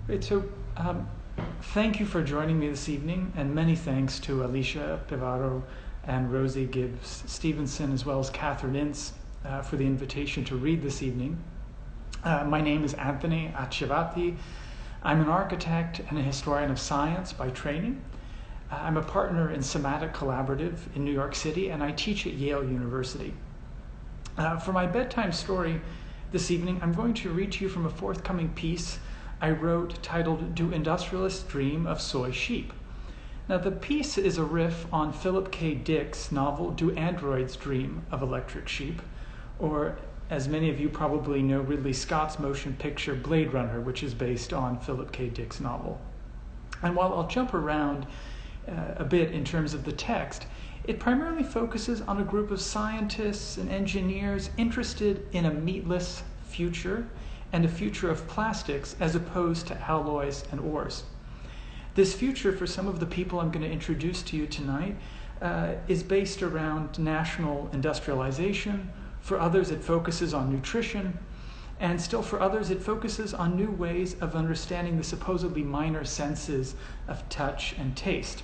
Great. Thank you for joining me this evening, and many thanks to Alicia Pivaro and Rosie Gibbs Stevenson, as well as Catherine Ince, for the invitation to read this evening. My name is Anthony Acciavatti. I'm an architect and a historian of science by training. I'm a partner in Somatic Collaborative in New York City, and I teach at Yale University. For my bedtime story this evening, I'm going to read to you from a forthcoming piece I wrote titled, "Do Industrialists Dream of Soy Sheep?" Now, the piece is a riff on Philip K. Dick's novel, "Do Androids Dream of Electric Sheep?" Or, as many of you probably know, Ridley Scott's motion picture Blade Runner, which is based on Philip K. Dick's novel. And while I'll jump around a bit in terms of the text, it primarily focuses on a group of scientists and engineers interested in a meatless future and a future of plastics as opposed to alloys and ores. This future, for some of the people I'm going to introduce to you tonight, is based around national industrialization. For others, it focuses on nutrition. And still for others, it focuses on new ways of understanding the supposedly minor senses of touch and taste.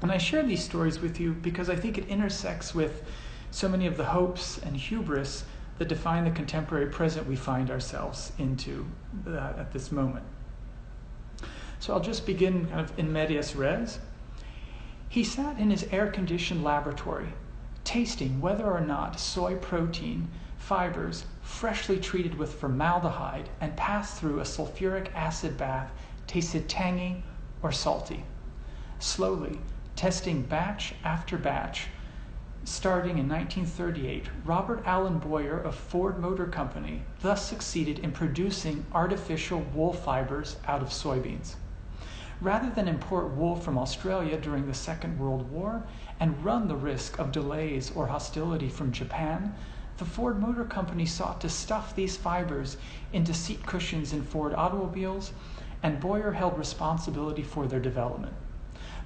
And I share these stories with you because I think it intersects with so many of the hopes and hubris that define the contemporary present we find ourselves into at this moment. So I'll just begin kind of in medias res. He sat in his air-conditioned laboratory, tasting whether or not soy protein fibers freshly treated with formaldehyde and passed through a sulfuric acid bath tasted tangy or salty. Slowly, testing batch after batch, starting in 1938, Robert Allen Boyer of Ford Motor Company thus succeeded in producing artificial wool fibers out of soybeans. Rather than import wool from Australia during the Second World War and run the risk of delays or hostility from Japan, the Ford Motor Company sought to stuff these fibers into seat cushions in Ford automobiles, and Boyer held responsibility for their development.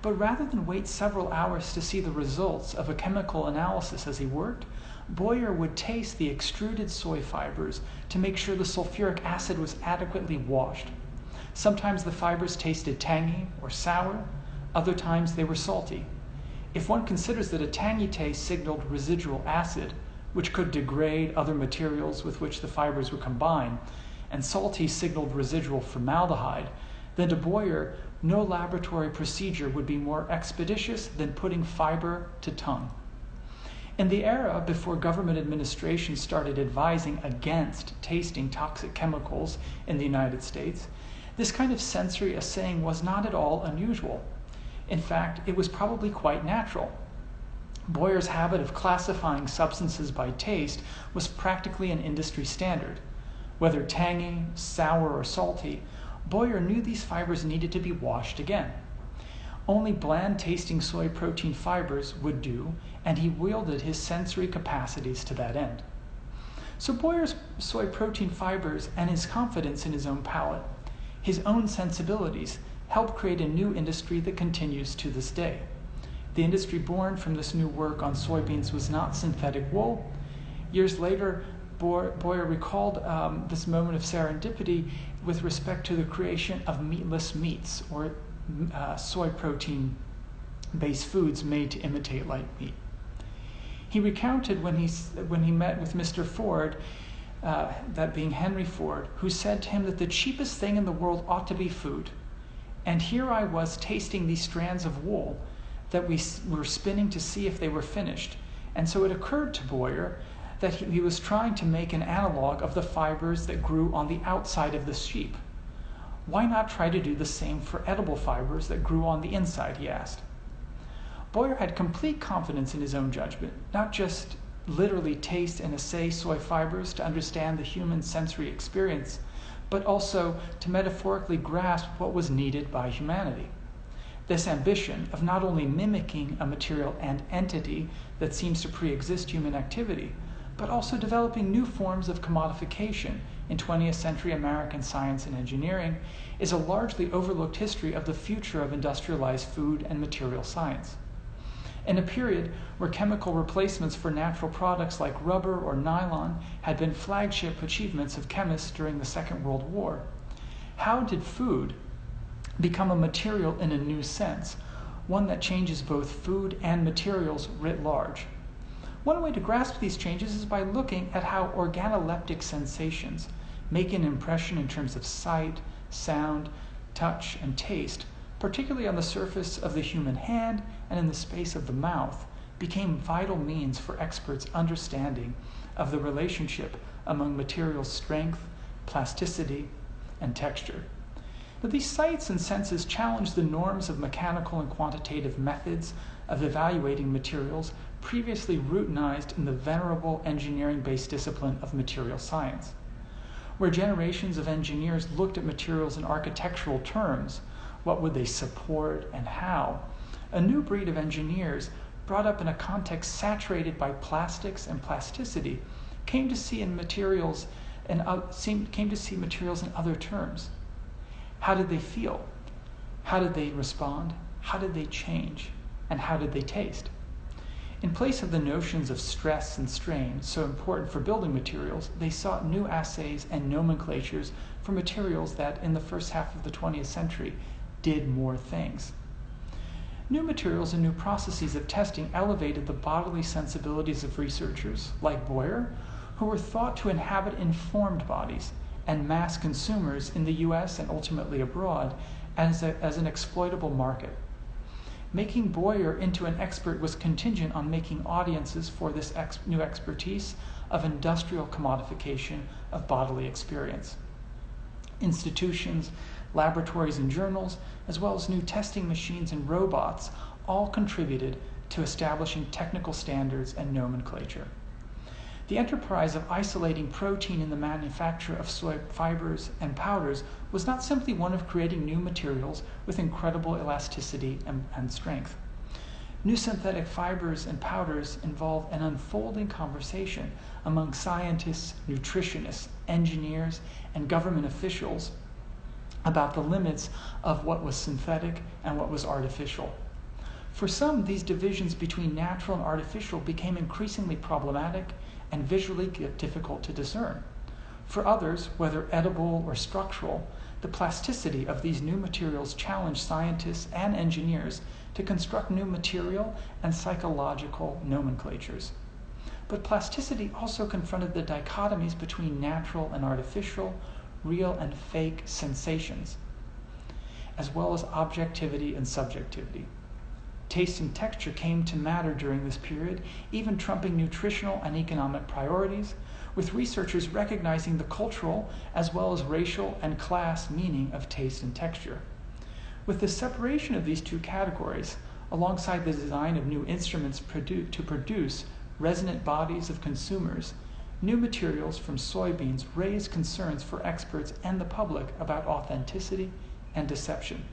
But rather than wait several hours to see the results of a chemical analysis as he worked, Boyer would taste the extruded soy fibers to make sure the sulfuric acid was adequately washed. Sometimes the fibers tasted tangy or sour, other times they were salty. If one considers that a tangy taste signaled residual acid, which could degrade other materials with which the fibers were combined, and salty signaled residual formaldehyde, then to Boyer, no laboratory procedure would be more expeditious than putting fiber to tongue. In the era before government administration started advising against tasting toxic chemicals in the United States, this kind of sensory assaying was not at all unusual. In fact, it was probably quite natural. Boyer's habit of classifying substances by taste was practically an industry standard. Whether tangy, sour, or salty, Boyer knew these fibers needed to be washed again. Only bland-tasting soy protein fibers would do, and he wielded his sensory capacities to that end. So Boyer's soy protein fibers and his confidence in his own palate, his own sensibilities, helped create a new industry that continues to this day. The industry born from this new work on soybeans was not synthetic wool. Years later, Boyer recalled this moment of serendipity with respect to the creation of meatless meats, or soy protein-based foods made to imitate light meat. He recounted when he met with Mr. Ford, that being Henry Ford, who said to him that the cheapest thing in the world ought to be food. And here I was tasting these strands of wool that we were spinning to see if they were finished. And so it occurred to Boyer that he was trying to make an analog of the fibers that grew on the outside of the sheep. Why not try to do the same for edible fibers that grew on the inside, he asked. Boyer had complete confidence in his own judgment, not just literally taste and assay soy fibers to understand the human sensory experience, but also to metaphorically grasp what was needed by humanity. This ambition of not only mimicking a material and entity that seems to pre-exist human activity, but also developing new forms of commodification in 20th century American science and engineering, is a largely overlooked history of the future of industrialized food and material science. In a period where chemical replacements for natural products like rubber or nylon had been flagship achievements of chemists during the Second World War, How did food become a material in a new sense, one that changes both food and materials writ large? One way to grasp these changes is by looking at how organoleptic sensations make an impression in terms of sight, sound, touch, and taste, particularly on the surface of the human hand and in the space of the mouth, became vital means for experts' understanding of the relationship among material strength, plasticity, and texture. Now, these sights and senses challenge the norms of mechanical and quantitative methods of evaluating materials previously routinized in the venerable engineering-based discipline of material science. Where generations of engineers looked at materials in architectural terms, what would they support and how, a new breed of engineers brought up in a context saturated by plastics and plasticity came to see materials in other terms. How did they feel? How did they respond? How did they change? And how did they taste? In place of the notions of stress and strain so important for building materials, they sought new assays and nomenclatures for materials that, in the first half of the 20th century, did more things. New materials and new processes of testing elevated the bodily sensibilities of researchers like Boyer, who were thought to inhabit informed bodies and mass consumers in the US and ultimately abroad as an exploitable market. Making Boyer into an expert was contingent on making audiences for this new expertise of industrial commodification of bodily experience. Institutions, laboratories, and journals, as well as new testing machines and robots, all contributed to establishing technical standards and nomenclature. The enterprise of isolating protein in the manufacture of soy fibers and powders was not simply one of creating new materials with incredible elasticity and strength. New synthetic fibers and powders involve an unfolding conversation among scientists, nutritionists, engineers, and government officials about the limits of what was synthetic and what was artificial. For some, these divisions between natural and artificial became increasingly problematic and visually difficult to discern. For others, whether edible or structural, the plasticity of these new materials challenged scientists and engineers to construct new material and psychological nomenclatures. But plasticity also confronted the dichotomies between natural and artificial, real and fake sensations, as well as objectivity and subjectivity. Taste and texture came to matter during this period, even trumping nutritional and economic priorities, with researchers recognizing the cultural as well as racial and class meaning of taste and texture. With the separation of these two categories, alongside the design of new instruments to produce resonant bodies of consumers, new materials from soybeans raised concerns for experts and the public about authenticity and deception.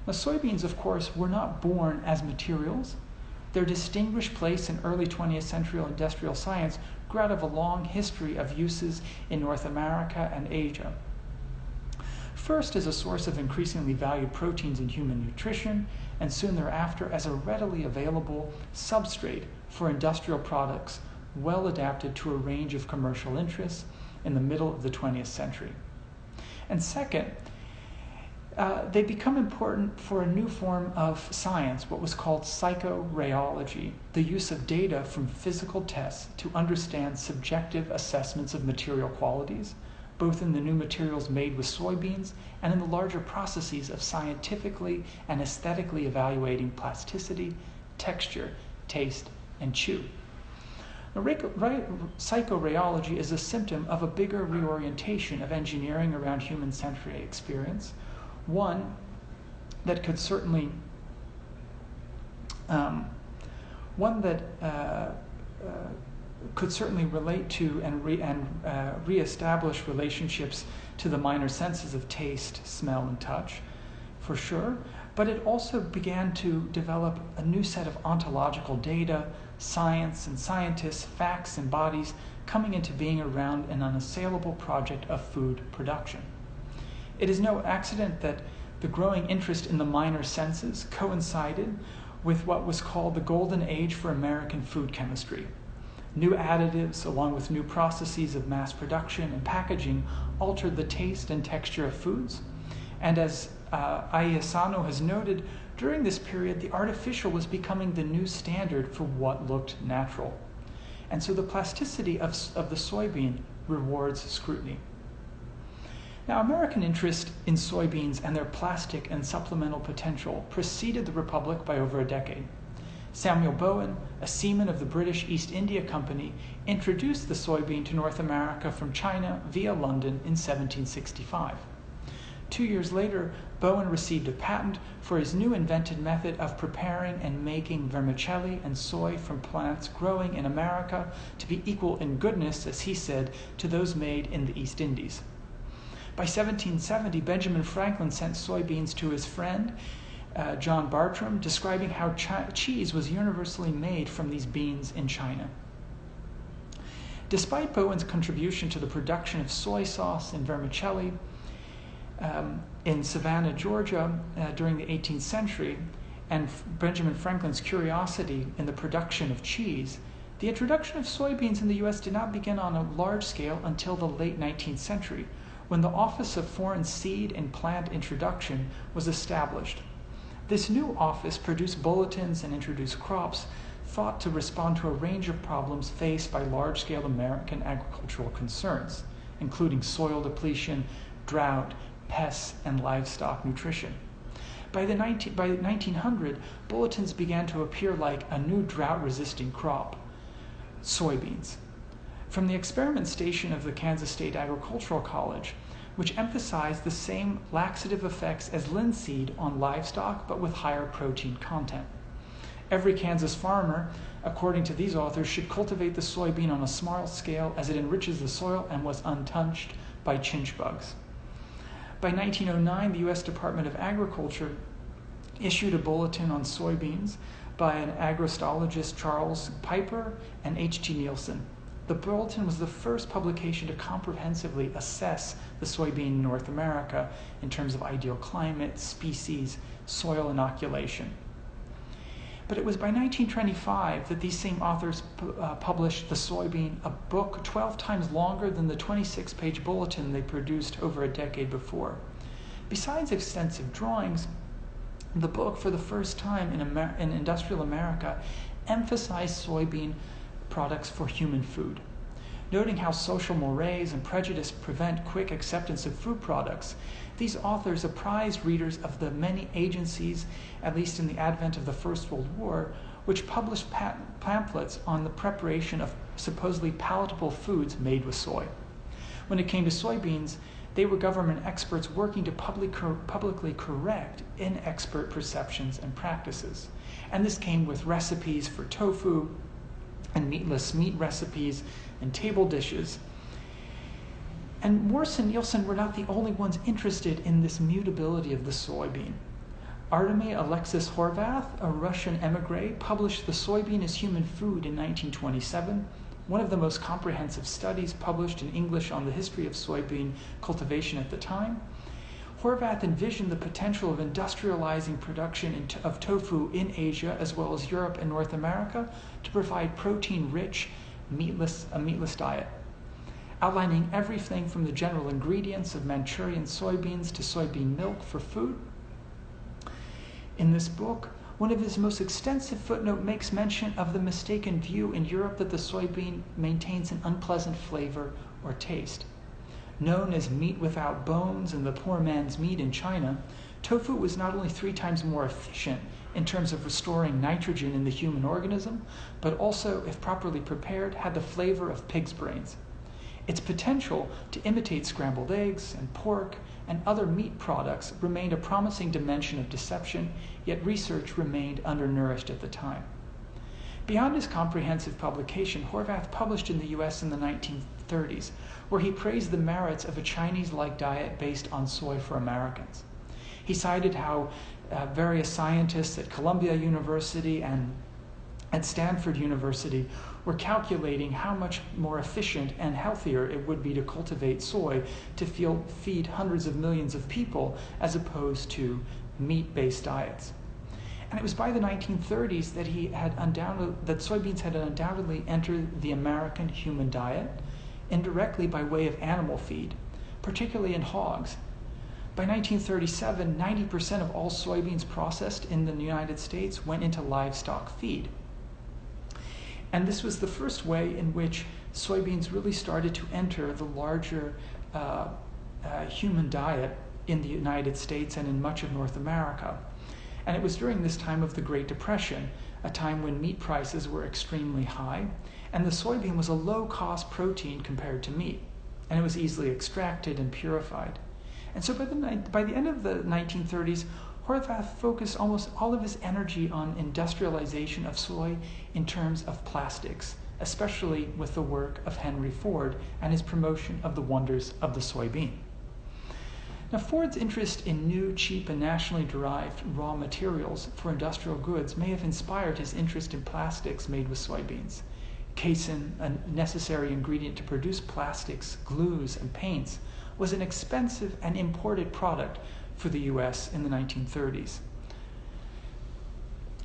Now, soybeans, of course, were not born as materials. Their distinguished place in early 20th century industrial science grew out of a long history of uses in North America and Asia. First as a source of increasingly valued proteins in human nutrition, and soon thereafter as a readily available substrate for industrial products well adapted to a range of commercial interests in the middle of the 20th century. And second, they become important for a new form of science, what was called psychorheology, the use of data from physical tests to understand subjective assessments of material qualities, both in the new materials made with soybeans and in the larger processes of scientifically and aesthetically evaluating plasticity, texture, taste, and chew. Now, psychorheology is a symptom of a bigger reorientation of engineering around human sensory experience, one that could certainly relate to and reestablish relationships to the minor senses of taste, smell, and touch, for sure. But it also began to develop a new set of ontological data, science and scientists, facts and bodies coming into being around an unassailable project of food production. It is no accident that the growing interest in the minor senses coincided with what was called the golden age for American food chemistry, New additives, along with new processes of mass production and packaging, altered the taste and texture of foods. And as Ayesano has noted, during this period, the artificial was becoming the new standard for what looked natural. And so the plasticity of the soybean rewards scrutiny. Now, American interest in soybeans and their plastic and supplemental potential preceded the Republic by over a decade. Samuel Bowen, a seaman of the British East India Company, introduced the soybean to North America from China via London in 1765. 2 years later, Bowen received a patent for his new invented method of preparing and making vermicelli and soy from plants growing in America to be equal in goodness, as he said, to those made in the East Indies. By 1770, Benjamin Franklin sent soybeans to his friend, John Bartram, describing how cheese was universally made from these beans in China. Despite Bowen's contribution to the production of soy sauce and vermicelli in Savannah, Georgia, during the 18th century, and Benjamin Franklin's curiosity in the production of cheese, the introduction of soybeans in the U.S. did not begin on a large scale until the late 19th century, when the Office of Foreign Seed and Plant Introduction was established. This new office produced bulletins and introduced crops thought to respond to a range of problems faced by large-scale American agricultural concerns, including soil depletion, drought, pests, and livestock nutrition. By 1900, bulletins began to appear like a new drought-resisting crop, soybeans. From the experiment station of the Kansas State Agricultural College, which emphasized the same laxative effects as linseed on livestock, but with higher protein content. Every Kansas farmer, according to these authors, should cultivate the soybean on a small scale as it enriches the soil and was untouched by chinch bugs. By 1909, the U.S. Department of Agriculture issued a bulletin on soybeans by an agrostologist, Charles Piper, and H.T. Nielsen. The bulletin was the first publication to comprehensively assess the soybean in North America in terms of ideal climate, species, soil inoculation. But it was by 1925 that these same authors published The Soybean, a book 12 times longer than the 26-page bulletin they produced over a decade before. Besides extensive drawings, the book, for the first time in industrial America, emphasized soybean products for human food. Noting how social mores and prejudice prevent quick acceptance of food products, these authors apprised readers of the many agencies, at least in the advent of the First World War, which published pamphlets on the preparation of supposedly palatable foods made with soy. When it came to soybeans, they were government experts working to publicly correct inexpert perceptions and practices. And this came with recipes for tofu and meatless meat recipes and table dishes. And Morse and Nielsen were not the only ones interested in this mutability of the soybean. Artemy Alexis Horvath, a Russian emigre, published The Soybean as Human Food in 1927, one of the most comprehensive studies published in English on the history of soybean cultivation at the time. Horvath envisioned the potential of industrializing production of tofu in Asia as well as Europe and North America to provide protein-rich, a meatless diet, outlining everything from the general ingredients of Manchurian soybeans to soybean milk for food. In this book, one of his most extensive footnotes makes mention of the mistaken view in Europe that the soybean maintains an unpleasant flavor or taste. Known as meat without bones and the poor man's meat in China, tofu was not only 3 times more efficient in terms of restoring nitrogen in the human organism, but also, if properly prepared, had the flavor of pig's brains. Its potential to imitate scrambled eggs and pork and other meat products remained a promising dimension of deception, yet research remained undernourished at the time. Beyond his comprehensive publication, Horvath published in the U.S. in the 1930s, where he praised the merits of a Chinese-like diet based on soy for Americans. He cited how various scientists at Columbia University and at Stanford University were calculating how much more efficient and healthier it would be to cultivate soy to feed hundreds of millions of people as opposed to meat-based diets. And it was by the 1930s that soybeans had undoubtedly entered the American human diet, indirectly by way of animal feed, particularly in hogs. By 1937, 90% of all soybeans processed in the United States went into livestock feed. And this was the first way in which soybeans really started to enter the larger human diet in the United States and in much of North America. And it was during this time of the Great Depression, a time when meat prices were extremely high, and the soybean was a low-cost protein compared to meat, and it was easily extracted and purified. And so by the end of the 1930s, Horvath focused almost all of his energy on industrialization of soy in terms of plastics, especially with the work of Henry Ford and his promotion of the wonders of the soybean. Now, Ford's interest in new, cheap, and nationally derived raw materials for industrial goods may have inspired his interest in plastics made with soybeans. Casein, a necessary ingredient to produce plastics, glues, and paints, was an expensive and imported product for the U.S. in the 1930s.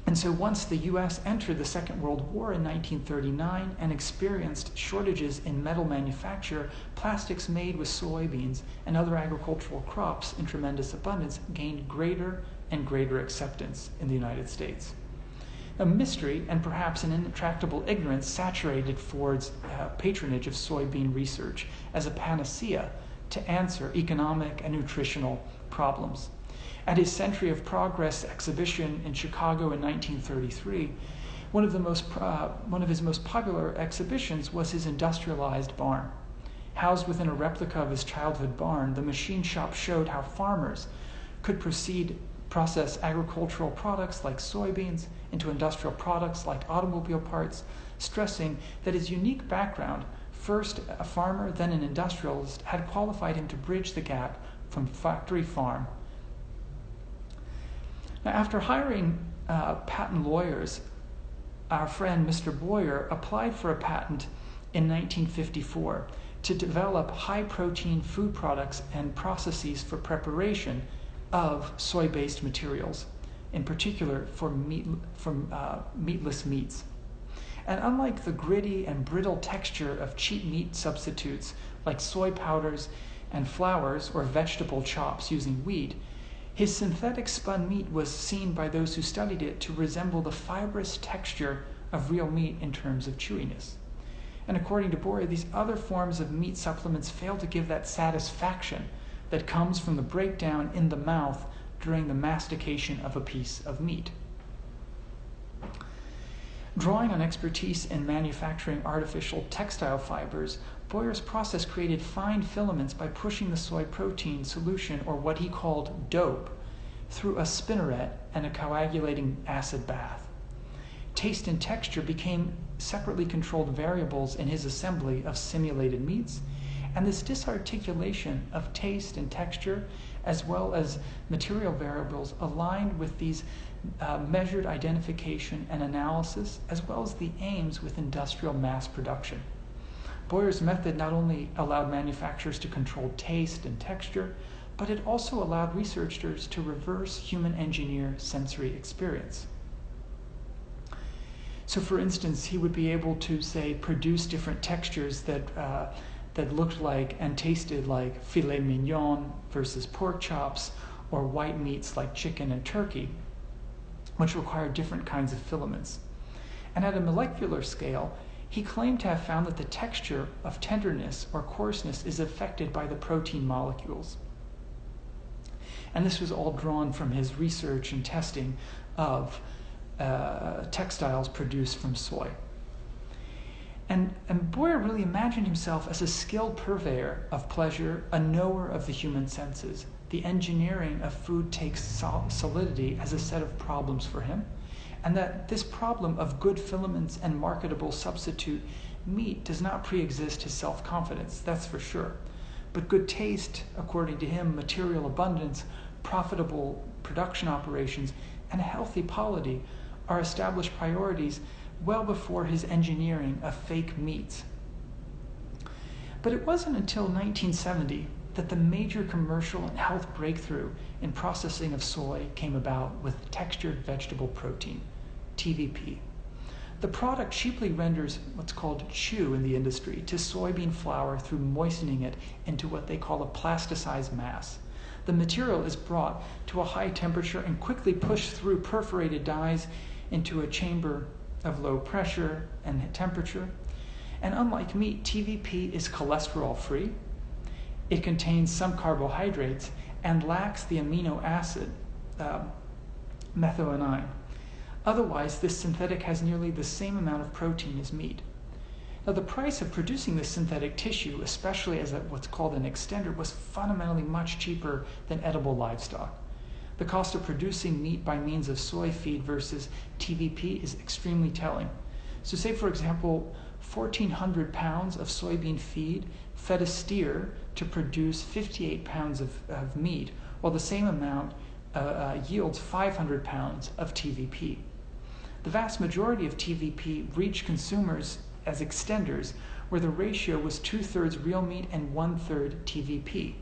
And so once the U.S. entered the Second World War in 1939 and experienced shortages in metal manufacture, plastics made with soybeans and other agricultural crops in tremendous abundance gained greater and greater acceptance in the United States. A mystery and perhaps an intractable ignorance saturated Ford's patronage of soybean research as a panacea to answer economic and nutritional problems. At his Century of Progress exhibition in Chicago in 1933, one of his most popular exhibitions was his industrialized barn. Housed within a replica of his childhood barn, the machine shop showed how farmers could process agricultural products like soybeans into industrial products like automobile parts, stressing that his unique background, first a farmer, then an industrialist, had qualified him to bridge the gap from factory farm. Now, after hiring patent lawyers, our friend Mr. Boyer applied for a patent in 1954 to develop high-protein food products and processes for preparation of soy-based materials, in particular for meatless meats. And unlike the gritty and brittle texture of cheap meat substitutes like soy powders and flours or vegetable chops using wheat, his synthetic spun meat was seen by those who studied it to resemble the fibrous texture of real meat in terms of chewiness. And according to Boyer, these other forms of meat supplements fail to give that satisfaction that comes from the breakdown in the mouth during the mastication of a piece of meat. Drawing on expertise in manufacturing artificial textile fibers, Boyer's process created fine filaments by pushing the soy protein solution, or what he called dope, through a spinneret and a coagulating acid bath. Taste and texture became separately controlled variables in his assembly of simulated meats, and this disarticulation of taste and texture, as well as material variables, aligned with these measured identification and analysis, as well as the aims with industrial mass production. Boyer's method not only allowed manufacturers to control taste and texture, but it also allowed researchers to reverse human engineer sensory experience. So for instance, he would be able to, say, produce different textures that looked like and tasted like filet mignon versus pork chops, or white meats like chicken and turkey, which required different kinds of filaments. And at a molecular scale, he claimed to have found that the texture of tenderness or coarseness is affected by the protein molecules. And this was all drawn from his research and testing of textiles produced from soy. And Boyer really imagined himself as a skilled purveyor of pleasure, a knower of the human senses. The engineering of food takes solidity as a set of problems for him, and that this problem of good filaments and marketable substitute meat does not pre-exist his self-confidence, that's for sure. But good taste, according to him, material abundance, profitable production operations, and a healthy polity are established priorities well before his engineering of fake meats. But it wasn't until 1970 that the major commercial and health breakthrough in processing of soy came about with textured vegetable protein, TVP. The product cheaply renders what's called chew in the industry to soybean flour through moistening it into what they call a plasticized mass. The material is brought to a high temperature and quickly pushed through perforated dies into a chamber of low pressure and temperature. And unlike meat, TVP is cholesterol-free. It contains some carbohydrates and lacks the amino acid methionine. Otherwise, this synthetic has nearly the same amount of protein as meat. Now, the price of producing this synthetic tissue, especially as what's called an extender, was fundamentally much cheaper than edible livestock. The cost of producing meat by means of soy feed versus TVP is extremely telling. So say, for example, 1,400 pounds of soybean feed fed a steer to produce 58 pounds of meat, while the same amount yields 500 pounds of TVP. The vast majority of TVP reached consumers as extenders, where the ratio was 2/3 real meat and 1/3 TVP.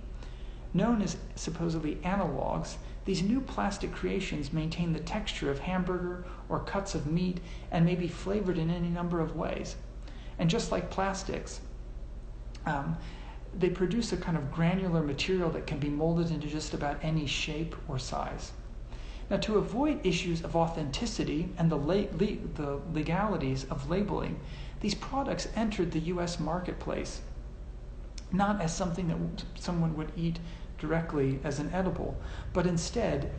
Known as supposedly analogs, these new plastic creations maintain the texture of hamburger or cuts of meat and may be flavored in any number of ways. And just like plastics, they produce a kind of granular material that can be molded into just about any shape or size. Now, to avoid issues of authenticity and the legalities of labeling, these products entered the U.S. marketplace not as something that someone would eat directly as an edible, but instead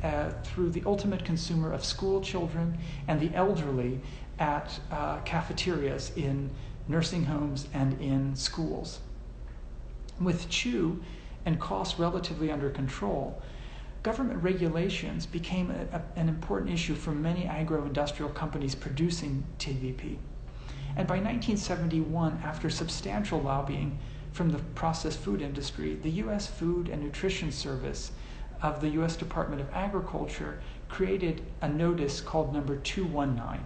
through the ultimate consumer of school children and the elderly at cafeterias in nursing homes and in schools. With chew and costs relatively under control, government regulations became an important issue for many agro-industrial companies producing TVP. And by 1971, after substantial lobbying from the processed food industry, the U.S. Food and Nutrition Service of the U.S. Department of Agriculture created a notice called number 219.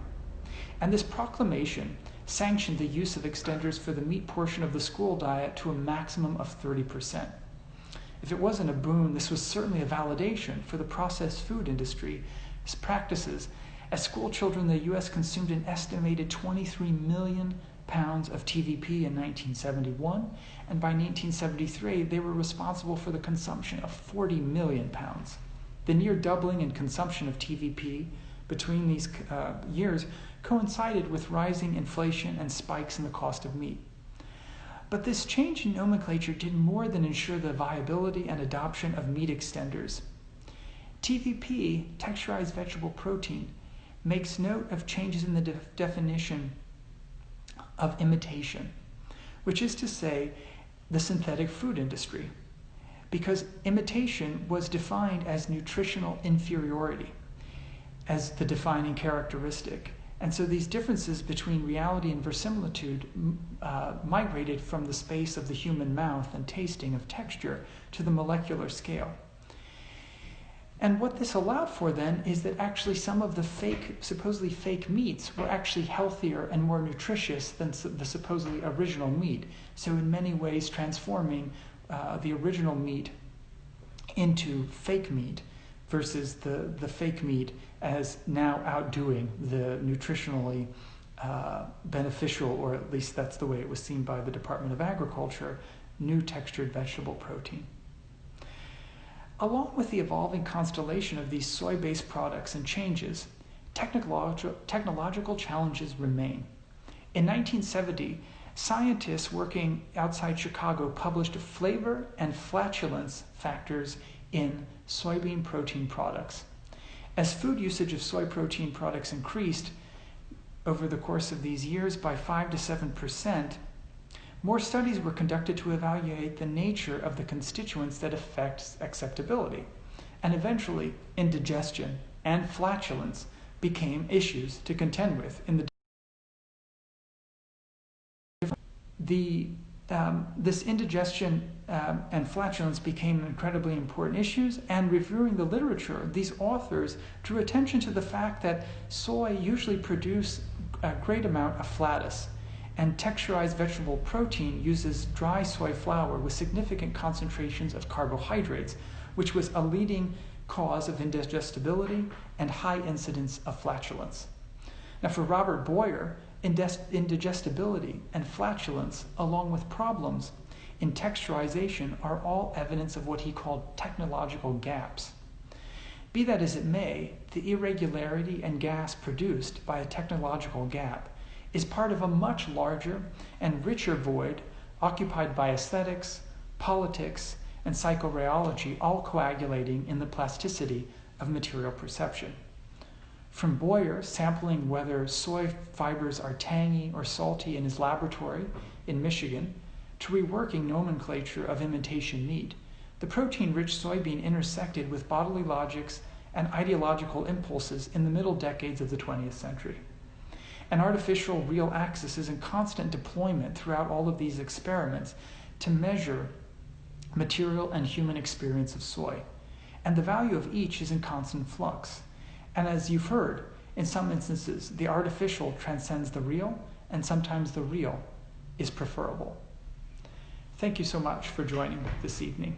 And this proclamation sanctioned the use of extenders for the meat portion of the school diet to a maximum of 30%. If it wasn't a boon, this was certainly a validation for the processed food industry's practices, as school children in the U.S. consumed an estimated 23 million pounds of TVP in 1971, and by 1973, they were responsible for the consumption of 40 million pounds. The near doubling in consumption of TVP between these years coincided with rising inflation and spikes in the cost of meat. But this change in nomenclature did more than ensure the viability and adoption of meat extenders. TVP, texturized vegetable protein, makes note of changes in the definition of imitation, which is to say, the synthetic food industry, because imitation was defined as nutritional inferiority as the defining characteristic. And so these differences between reality and verisimilitude migrated from the space of the human mouth and tasting of texture to the molecular scale. And what this allowed for then is that actually some of the supposedly fake meats were actually healthier and more nutritious than the supposedly original meat. So in many ways transforming the original meat into fake meat versus the fake meat as now outdoing the nutritionally beneficial, or at least that's the way it was seen by the Department of Agriculture, new textured vegetable protein. Along with the evolving constellation of these soy-based products and changes, technological challenges remain. In 1970, scientists working outside Chicago published flavor and flatulence factors in soybean protein products. As food usage of soy protein products increased over the course of these years by 5 to 7%, more studies were conducted to evaluate the nature of the constituents that affect acceptability. And eventually, indigestion and flatulence became issues to contend with in this indigestion and flatulence became incredibly important issues, and reviewing the literature, these authors drew attention to the fact that soy usually produces a great amount of flatus, and texturized vegetable protein uses dry soy flour with significant concentrations of carbohydrates, which was a leading cause of indigestibility and high incidence of flatulence. Now, for Robert Boyer, indigestibility and flatulence, along with problems in texturization, are all evidence of what he called technological gaps. Be that as it may, the irregularity and gas produced by a technological gap is part of a much larger and richer void occupied by aesthetics, politics, and psychorheology, all coagulating in the plasticity of material perception. From Boyer sampling whether soy fibers are tangy or salty in his laboratory in Michigan, to reworking nomenclature of imitation meat, the protein-rich soybean intersected with bodily logics and ideological impulses in the middle decades of the 20th century. An artificial real axis is in constant deployment throughout all of these experiments to measure material and human experience of soy, and the value of each is in constant flux. And as you've heard, in some instances, the artificial transcends the real, and sometimes the real is preferable. Thank you so much for joining this evening.